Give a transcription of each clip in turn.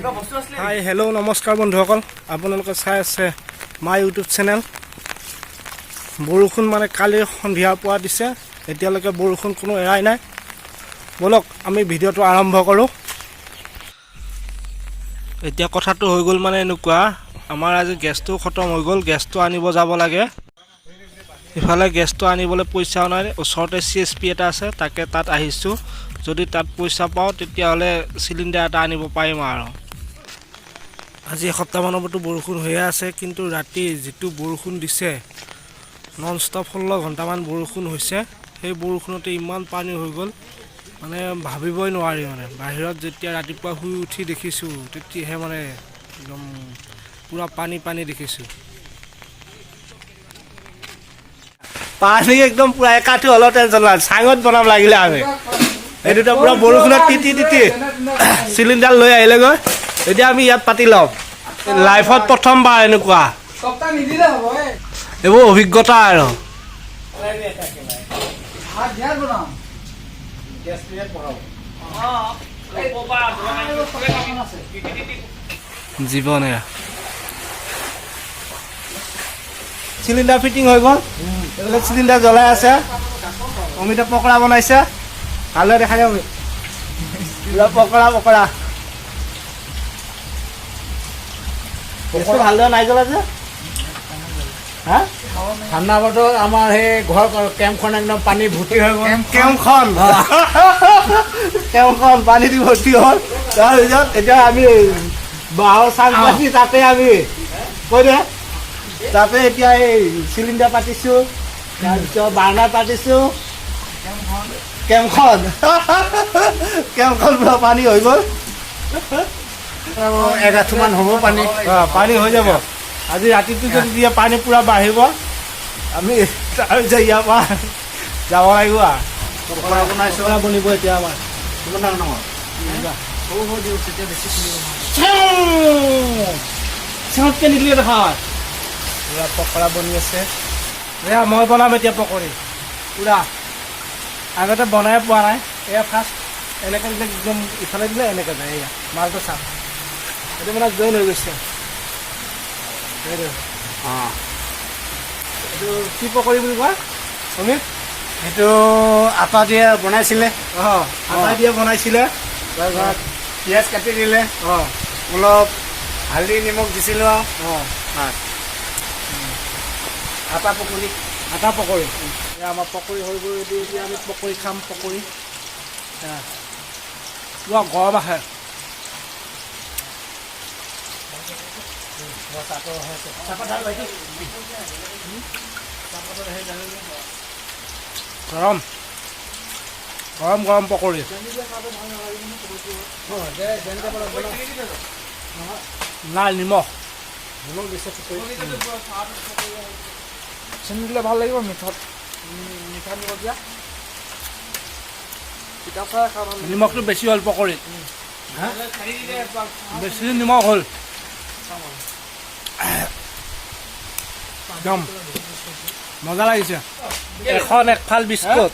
Hi hello' নমস্কাৰ বন্ধুসকল, আপোনালোকে চাই আছে মাই ইউটিউব চেনেল। বৰষুণ মানে কালি সন্ধিয়াৰ পৰা দিছে, এতিয়ালৈকে বৰষুণ কোনো এৰাই নাই। বলক আমি ভিডিঅ'টো আৰম্ভ কৰোঁ। এতিয়া কথাটো হৈ গ'ল মানে এনেকুৱা, আমাৰ আজি গেছটো খতম হৈ গ'ল, গেছটো আনিব যাব লাগে। ইফালে গেছটো আনিবলৈ পইচাও নাই, ওচৰতে CSP এটা আছে, তাকে তাত আহিছোঁ। যদি তাত পইচা পাওঁ তেতিয়াহ'লে চিলিণ্ডাৰ এটা আনিব পাৰিম আৰু। আজি এসপ্তাহমানৰ পৰাতো বৰষুণ হৈয়ে আছে, কিন্তু ৰাতি যিটো বৰষুণ দিছে নন ষ্টপ 16 ঘণ্টামান বৰষুণ হৈছে। সেই বৰষুণতে ইমান পানী হৈ গ'ল মানে ভাবিবই নোৱাৰি। মানে বাহিৰত যেতিয়া ৰাতিপুৱা শুই উঠি দেখিছোঁ তেতিয়াহে মানে একদম পূৰা পানী দেখিছোঁ। পানী একদম পূৰা একাঠি হ'লেও টেনশ্যন নাই, চাঙত বনাম লাগিলে আমি। এইটোতো পূৰা বৰষুণত তিতি চিলিণ্ডাৰ লৈ আহিলেগৈ। এতিয়া আমি ইয়াত পাতি লওঁ, লাইফত প্ৰথমবাৰ এনেকুৱা এইবোৰ অভিজ্ঞতা আৰু। জীৱনে চিলিণ্ডাৰ ফিটিং হৈ গ'ল, এইফালে চিলিণ্ডাৰ জ্বলাই আছে, অমিতা পকৰা বনাইছে, ভালদৰে দেখা যাব পুৰা পকৰা ভালদৰে নাই জ্বলা যে। ঠাণ্ডা বতৰত আমাৰ সেই ঘৰ কেম্পখন একদম পানী ভৰ্তি হৈ গ'ল। কেম্পখন পানী দি ভৰ্তি হ'ল। তাৰপিছত এতিয়া আমি বাঁহৰ চাং পাতি তাতে আমি কৈ দে তাতে এতিয়া এই চিলিণ্ডাৰ পাতিছোঁ, তাৰপিছত বাৰ্ণাৰ পাতিছোঁ। কেম্পখন পুৰা পানী হৈ গ'ল, এগাঁঠমান হ'ব পানী। পানী হৈ যাব। আজি ৰাতিটো যদি দিয়ে পানী পূৰা বাঢ়িব, আমি তাৰপিছত ইয়াৰ পৰা যাব লাগিব আৰু বনিব এতিয়া আমাৰ। চিঙতকৈ নিদিলে দেখা পূৰা পকৰা বনি আছে। এয়া মই বনাম এতিয়া পকৰি পূৰা, আগতে বনাই পোৱা নাই। এয়া ফাৰ্ষ্ট এনেকৈ দিলে একদম ইফালে দিলে এনেকৈ যায়। এয়া মালটো চাপ, এইটো মানে জইন হৈ গৈছে। এইটো কি পকৰি বুলি কয় অমিত? সেইটো আটা দিয়ে বনাইছিলে। আটা দিয়ে বনাইছিলে, তাৰপিছত পিঁয়াজ কাটি দিলে, অলপ হালধি নিমখ দিছিলোঁ আৰু আটা পকৰি। আমাৰ পকৰি হৈ গ'ল। এতিয়া আমি পকৰি খাম। পকৰি পুৰা গৰম আহে। গৰম পকৰি। নাই নিমখ দিছে। চেনি দিলে ভাল লাগিব, মিঠা নিমখ দিয়া। নিমখটো বেছি হ'ল পকৰিত, বেছি নিমখ হ'ল। একদম মজা লাগিছে। এখন একফাল বিস্কুট,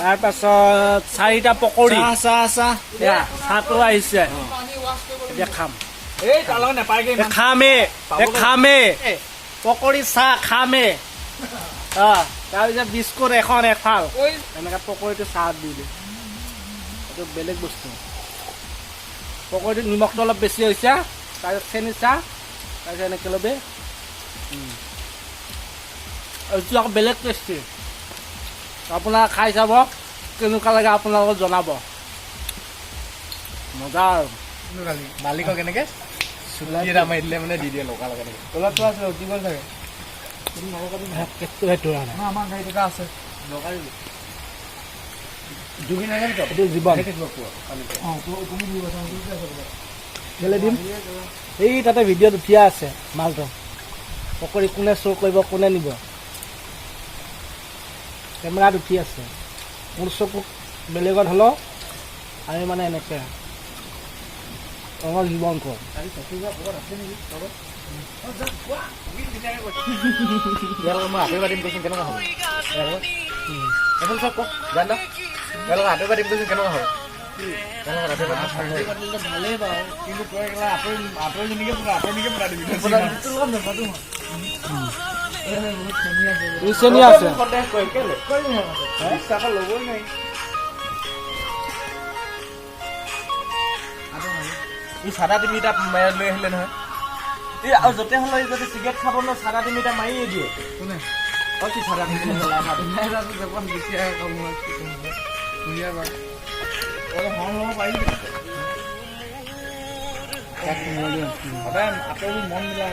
তাৰপাছত 4টা পকৰি, চাহটো আহিছে। এতিয়া খামেই পকৰি চাহ খামেই। তাৰপিছত বিস্কুট এখন একফাল, এনেকৈ পকৰিটো চাহত দি দিওঁ। এইটো বেলেগ বস্তু। পকৰিটো নিমখটো অলপ বেছি হৈছে, তাৰপিছত চেনি চাহ, তাৰপিছত এনেকৈ ল'বি। এইটো আকৌ বেলেগ টেষ্টি। আপোনাৰ খাই চাব, কেনেকুৱা লাগে আপোনালোকক জনাব। মজা আৰু মালিকক এনেকৈ মাৰি দিলে মানে দি দিয়ে লগা লগা তলতটো আছে উঠি গ'ল চাগে। আমাৰ গাড়ীত এটা আছে দিম। এই তাতে ভিডিঅ'ত উঠিয়া আছে মালটো। পকৰি কোনে শ্ব' কৰিব, কোনে নিব, কেমেৰাত উঠি আছে। মোৰ চকুত বেলেগত হ'লেও আমি মানে এনেকৈ আমাৰ জীৱন কওঁ। মই হাতে পাতিম কৈছোঁ কেনেকুৱা হ'ব? এখন চব কওক জান হাতে পাতিম কৈছোঁ কেনেকুৱা হ'ব? ভালেই বাৰু কিন্তু তই একেলা আঁতৰিলিনিকে পুৰা আঁতৰিনিকে পুৰা দিবি চেনি আছে বিশ্বাস ল'বই নাই ই চাদা তিনি এটা লৈ আহিলে নহয় এই আৰু য'তে হ'লে যদি চিগাৰেট খাব ন চাদা তিনি এটা মাৰিয়ে দিয়ে কোনে কি চাদা তিনি সদায় আঁতৰি মন মিলাই